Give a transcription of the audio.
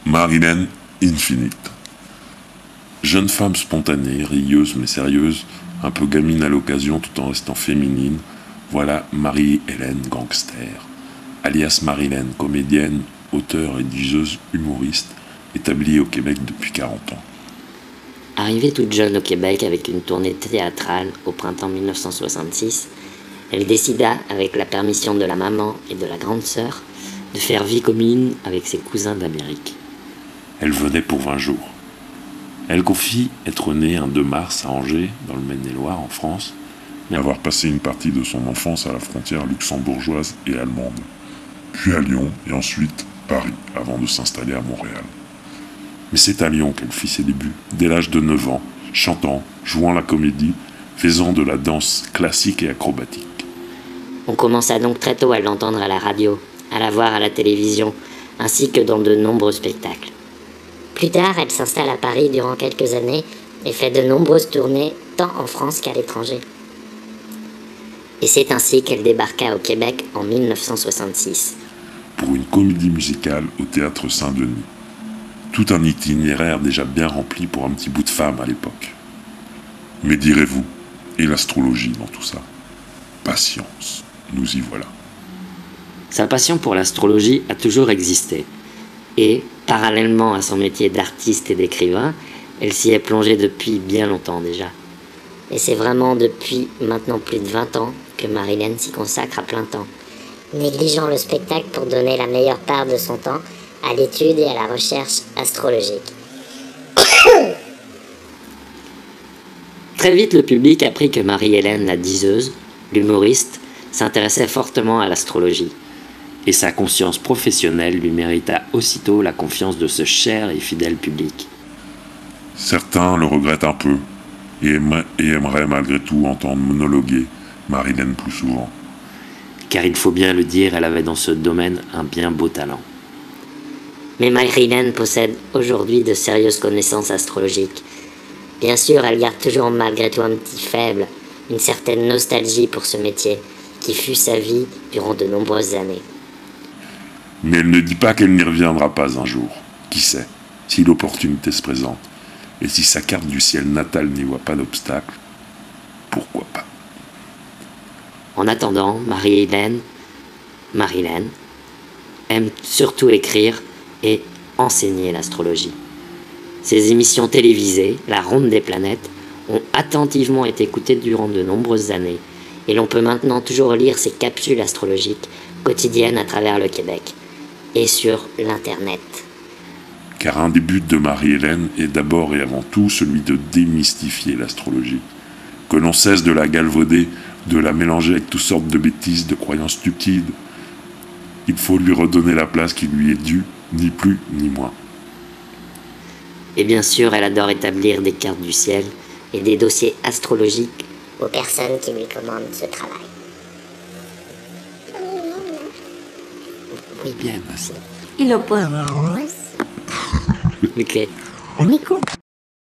Marilyn Infinite. Jeune femme spontanée, rieuse mais sérieuse, un peu gamine à l'occasion tout en restant féminine, voilà Marie-Hélène Gangster, alias Marilyn, comédienne, auteure, rédigeuse, humoriste, établie au Québec depuis 40 ans. Arrivée toute jeune au Québec avec une tournée théâtrale au printemps 1966, elle décida, avec la permission de la maman et de la grande sœur, de faire vie commune avec ses cousins d'Amérique. Elle venait pour 20 jours. Elle confie être née un 2 mars à Angers, dans le Maine-et-Loire, en France, mais avoir passé une partie de son enfance à la frontière luxembourgeoise et allemande, puis à Lyon et ensuite Paris, avant de s'installer à Montréal. Mais c'est à Lyon qu'elle fit ses débuts, dès l'âge de 9 ans, chantant, jouant la comédie, faisant de la danse classique et acrobatique. On commença donc très tôt à l'entendre à la radio, à la voir à la télévision, ainsi que dans de nombreux spectacles. Plus tard, elle s'installe à Paris durant quelques années et fait de nombreuses tournées, tant en France qu'à l'étranger. Et c'est ainsi qu'elle débarqua au Québec en 1966. Pour une comédie musicale au Théâtre Saint-Denis. Tout un itinéraire déjà bien rempli pour un petit bout de femme à l'époque. Mais direz-vous, et l'astrologie dans tout ça? Patience, nous y voilà. Sa passion pour l'astrologie a toujours existé. Et, parallèlement à son métier d'artiste et d'écrivain, elle s'y est plongée depuis bien longtemps déjà. Et c'est vraiment depuis maintenant plus de 20 ans que Marilyn s'y consacre à plein temps, négligeant le spectacle pour donner la meilleure part de son temps à l'étude et à la recherche astrologique. Très vite, le public apprit que Marie-Hélène, la diseuse, l'humoriste, s'intéressait fortement à l'astrologie. Et sa conscience professionnelle lui mérita aussitôt la confiance de ce cher et fidèle public. Certains le regrettent un peu et aimeraient malgré tout entendre monologuer Marilyn plus souvent. Car il faut bien le dire, elle avait dans ce domaine un bien beau talent. Mais Marilyn possède aujourd'hui de sérieuses connaissances astrologiques. Bien sûr, elle garde toujours malgré tout un petit faible, une certaine nostalgie pour ce métier, qui fut sa vie durant de nombreuses années. Mais elle ne dit pas qu'elle n'y reviendra pas un jour. Qui sait, si l'opportunité se présente, et si sa carte du ciel natal n'y voit pas d'obstacle, pourquoi pas? En attendant, Marilyn aime surtout écrire et enseigner l'astrologie. Ses émissions télévisées, La Ronde des Planètes, ont attentivement été écoutées durant de nombreuses années, et l'on peut maintenant toujours lire ses capsules astrologiques quotidiennes à travers le Québec, et sur l'Internet. Car un des buts de Marie-Hélène est d'abord et avant tout celui de démystifier l'astrologie. Que l'on cesse de la galvauder, de la mélanger avec toutes sortes de bêtises, de croyances stupides. Il faut lui redonner la place qui lui est due, ni plus ni moins. Et bien sûr, elle adore établir des cartes du ciel et des dossiers astrologiques aux personnes qui lui commandent ce travail. Oui, bien, merci. Il n'a pas Ok. on écoute.